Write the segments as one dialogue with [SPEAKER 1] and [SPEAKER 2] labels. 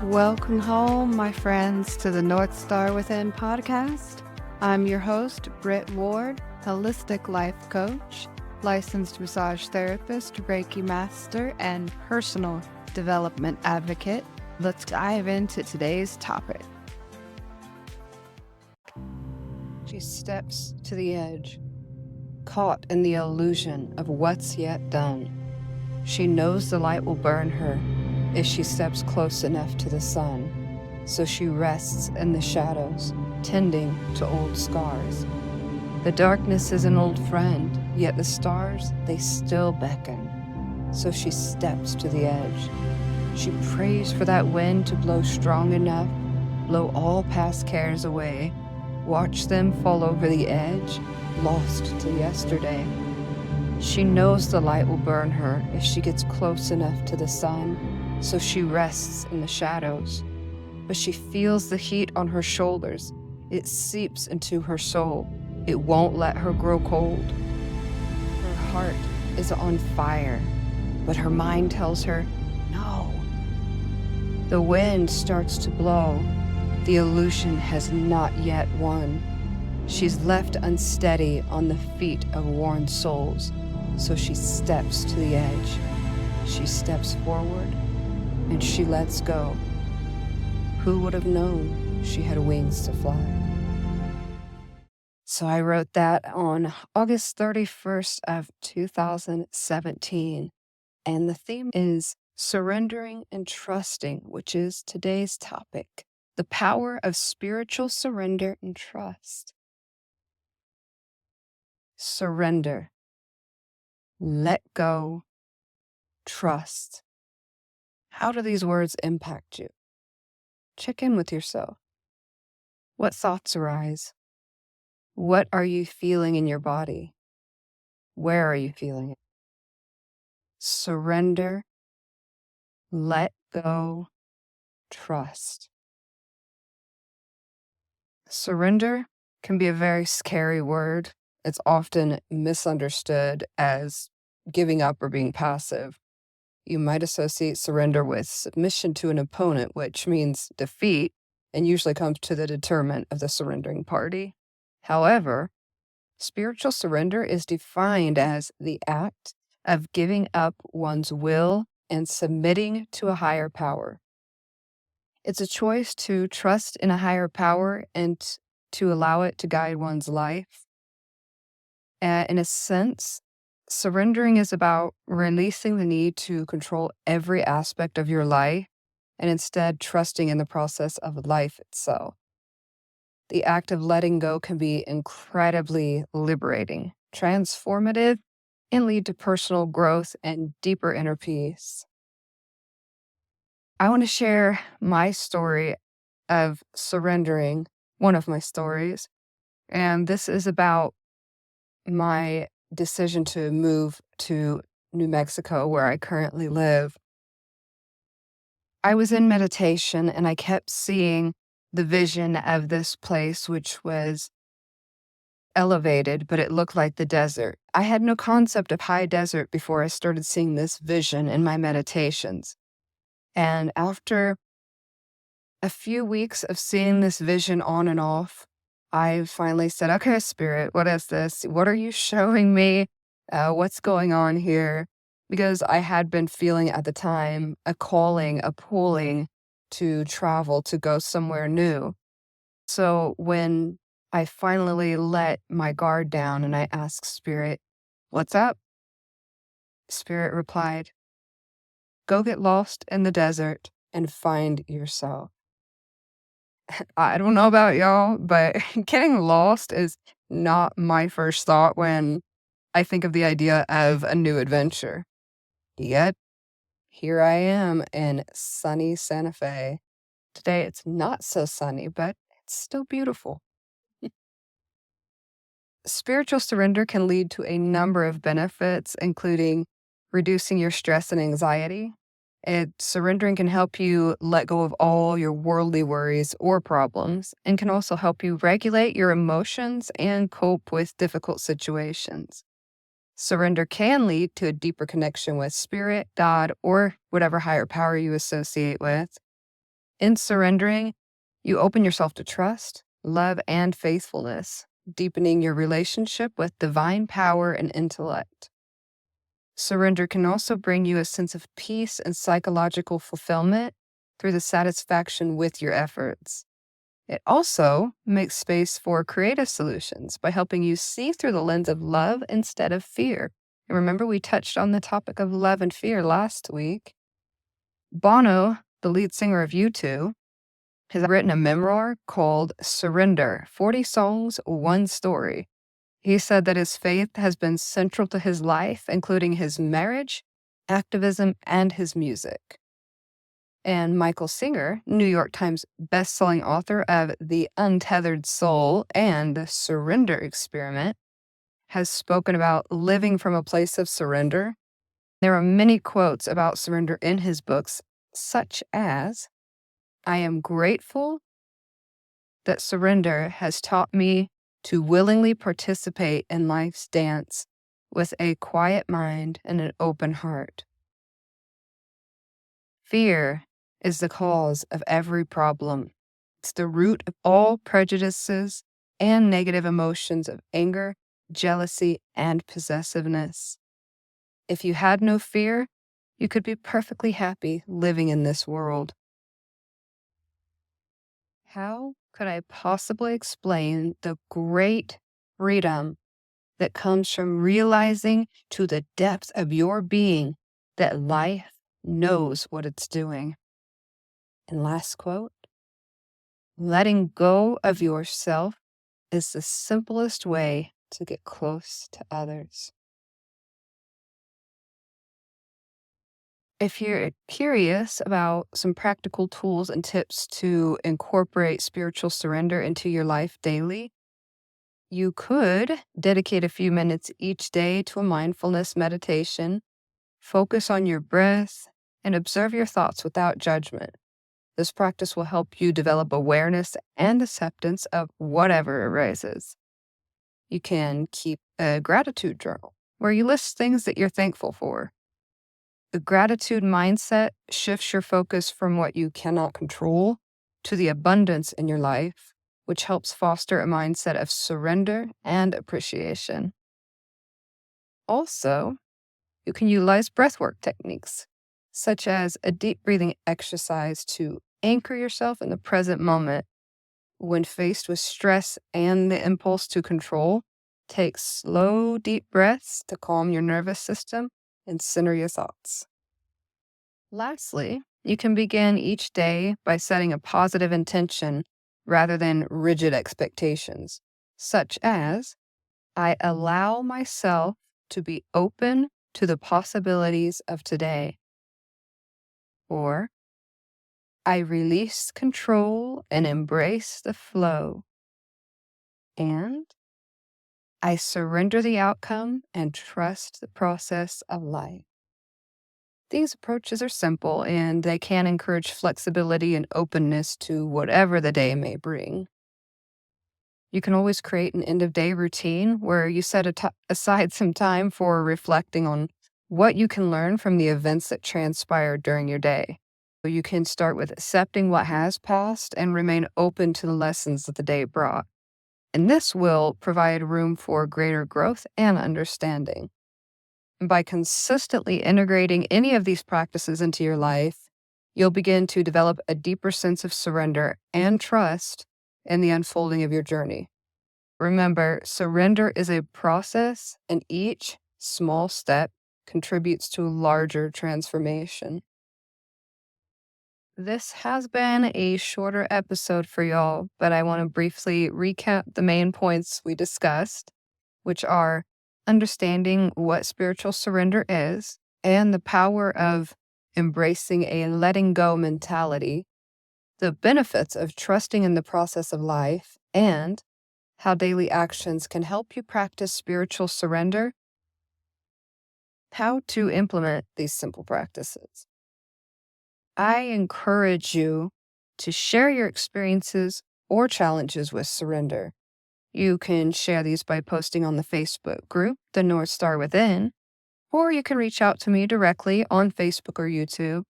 [SPEAKER 1] Welcome home, my friends, to the North Star Within podcast. I'm your host, Britt Ward, holistic life coach, licensed massage therapist, Reiki master, and personal development advocate. Let's dive into today's topic. She steps to the edge, caught in the illusion of what's yet done. She knows the light will burn her if she steps close enough to the sun, so she rests in the shadows, tending to old scars. The darkness is an old friend, yet the stars, they still beckon, so she steps to the edge. She prays for that wind to blow strong enough, blow all past cares away, watch them fall over the edge, lost to yesterday. She knows the light will burn her if she gets close enough to the sun, so she rests in the shadows. But she feels the heat on her shoulders. It seeps into her soul. It won't let her grow cold. Her heart is on fire, but her mind tells her, no. The wind starts to blow. The illusion has not yet won. She's left unsteady on the feet of worn souls, so she steps to the edge. She steps forward, and she lets go. Who would have known she had wings to fly? So I wrote that on August 31st of 2017, and the theme is surrendering and trusting, which is today's topic. The power of spiritual surrender and trust. Surrender. Let go. Trust. How do these words impact you? Check in with yourself. What thoughts arise? What are you feeling in your body? Where are you feeling it? Surrender. Let go. Trust. Surrender can be a very scary word. It's often misunderstood as giving up or being passive. You might associate surrender with submission to an opponent, which means defeat, and usually comes to the deterrent of the surrendering party. However, spiritual surrender is defined as the act of giving up one's will and submitting to a higher power. It's a choice to trust in a higher power and to allow it to guide one's life. In a sense, surrendering is about releasing the need to control every aspect of your life and instead trusting in the process of life itself. The act of letting go can be incredibly liberating, transformative, and lead to personal growth and deeper inner peace. I want to share my story of surrendering, one of my stories, and this is about my decision to move to New Mexico, where I currently live. I was in meditation and I kept seeing the vision of this place, which was elevated, but it looked like the desert. I had no concept of high desert before I started seeing this vision in my meditations. And after a few weeks of seeing this vision on and off, I finally said, okay, Spirit, what is this? What are you showing me? What's going on here? Because I had been feeling at the time a calling, a pulling to travel, to go somewhere new. So when I finally let my guard down and I asked Spirit, what's up? Spirit replied, go get lost in the desert and find yourself. I don't know about y'all, but getting lost is not my first thought when I think of the idea of a new adventure. Yet, here I am in sunny Santa Fe. Today it's not so sunny, but it's still beautiful. Spiritual surrender can lead to a number of benefits, including reducing your stress and anxiety. Surrendering can help you let go of all your worldly worries or problems, and can also help you regulate your emotions and cope with difficult situations. Surrender can lead to a deeper connection with spirit, God, or whatever higher power you associate with. In surrendering, you open yourself to trust, love, and faithfulness, deepening your relationship with divine power and intellect. Surrender can also bring you a sense of peace and psychological fulfillment through the satisfaction with your efforts. It also makes space for creative solutions by helping you see through the lens of love instead of fear. And remember, we touched on the topic of love and fear last week. Bono, the lead singer of U2, has written a memoir called Surrender, 40 Songs, One Story. He said that his faith has been central to his life, including his marriage, activism, and his music. And Michael Singer, New York Times bestselling author of The Untethered Soul and The Surrender Experiment, has spoken about living from a place of surrender. There are many quotes about surrender in his books, such as, "I am grateful that surrender has taught me to willingly participate in life's dance with a quiet mind and an open heart. Fear is the cause of every problem. It's the root of all prejudices and negative emotions of anger, jealousy, and possessiveness. If you had no fear, you could be perfectly happy living in this world." How could I possibly explain the great freedom that comes from realizing to the depths of your being that life knows what it's doing? And last quote, "Letting go of yourself is the simplest way to get close to others." If you're curious about some practical tools and tips to incorporate spiritual surrender into your life daily, you could dedicate a few minutes each day to a mindfulness meditation. Focus on your breath and observe your thoughts without judgment. This practice will help you develop awareness and acceptance of whatever arises. You can keep a gratitude journal where you list things that you're thankful for. The gratitude mindset shifts your focus from what you cannot control to the abundance in your life, which helps foster a mindset of surrender and appreciation. Also, you can utilize breathwork techniques, such as a deep breathing exercise to anchor yourself in the present moment. When faced with stress and the impulse to control, take slow, deep breaths to calm your nervous system and center your thoughts. Lastly, you can begin each day by setting a positive intention rather than rigid expectations, such as, "I allow myself to be open to the possibilities of today," or, "I release control and embrace the flow," and, "I surrender the outcome and trust the process of life." These approaches are simple and they can encourage flexibility and openness to whatever the day may bring. You can always create an end of day routine where you set aside some time for reflecting on what you can learn from the events that transpired during your day. You can start with accepting what has passed and remain open to the lessons that the day brought. And this will provide room for greater growth and understanding. By consistently integrating any of these practices into your life, you'll begin to develop a deeper sense of surrender and trust in the unfolding of your journey. Remember, surrender is a process, and each small step contributes to a larger transformation. This has been a shorter episode for y'all, but I want to briefly recap the main points we discussed, which are understanding what spiritual surrender is and the power of embracing a letting go mentality, the benefits of trusting in the process of life, and how daily actions can help you practice spiritual surrender, how to implement these simple practices. I encourage you to share your experiences or challenges with surrender. You can share these by posting on the Facebook group, The North Star Within, or you can reach out to me directly on Facebook or YouTube.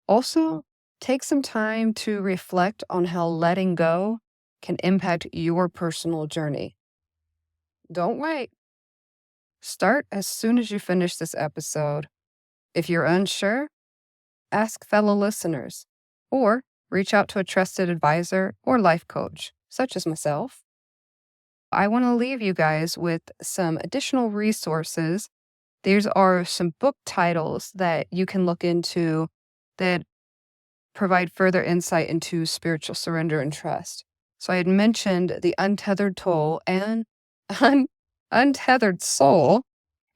[SPEAKER 1] Also, take some time to reflect on how letting go can impact your personal journey. Don't wait. Start as soon as you finish this episode. If you're unsure, ask fellow listeners or reach out to a trusted advisor or life coach, such as myself. I want to leave you guys with some additional resources. These are some book titles that you can look into that provide further insight into spiritual surrender and trust. So I had mentioned The Untethered Toll and Untethered Soul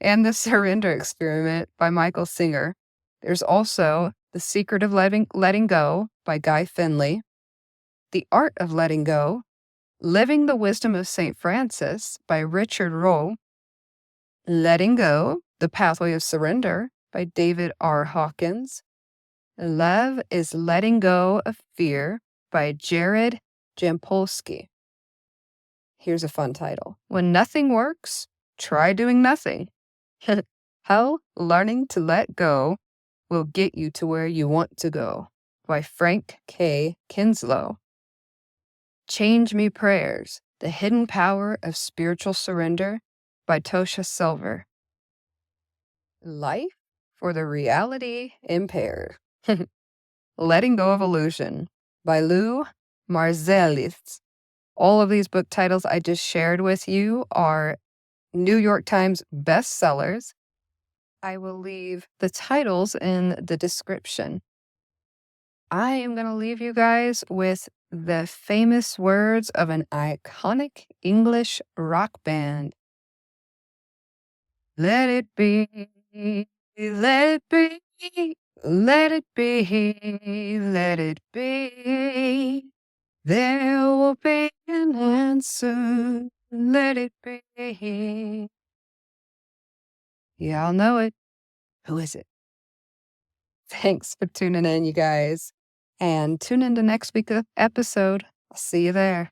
[SPEAKER 1] and The Surrender Experiment by Michael Singer. There's also The Secret of Letting Go by Guy Finley, The Art of Letting Go, Living the Wisdom of St. Francis by Richard Rohr, Letting Go, The Pathway of Surrender by David R. Hawkins, Love is Letting Go of Fear by Gerald Jampolsky. Here's a fun title. When Nothing Works, Try Doing Nothing. How Learning to Let Go Will Get You to Where You Want to Go by Frank K. Kinslow. Change Me Prayers, The Hidden Power of Spiritual Surrender by Tosha Silver. Life for the Reality Impaired. Letting Go of Illusion by Marzeles. All of these book titles I just shared with you are New York Times bestsellers. I will leave the titles in the description. I am going to leave you guys with the famous words of an iconic English rock band. Let it be, let it be, let it be, let it be. There will be an answer, let it be. Y'all know it. Who is it? Thanks for tuning in, you guys. And tune into next week's episode. I'll see you there.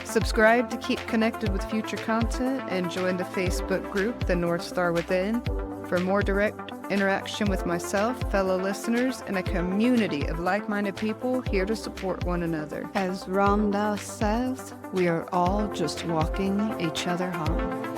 [SPEAKER 1] Subscribe to keep connected with future content and join the Facebook group, The North Star Within, for more direct interaction with myself, fellow listeners, and a community of like-minded people here to support one another. As Ram Dass says, we are all just walking each other home.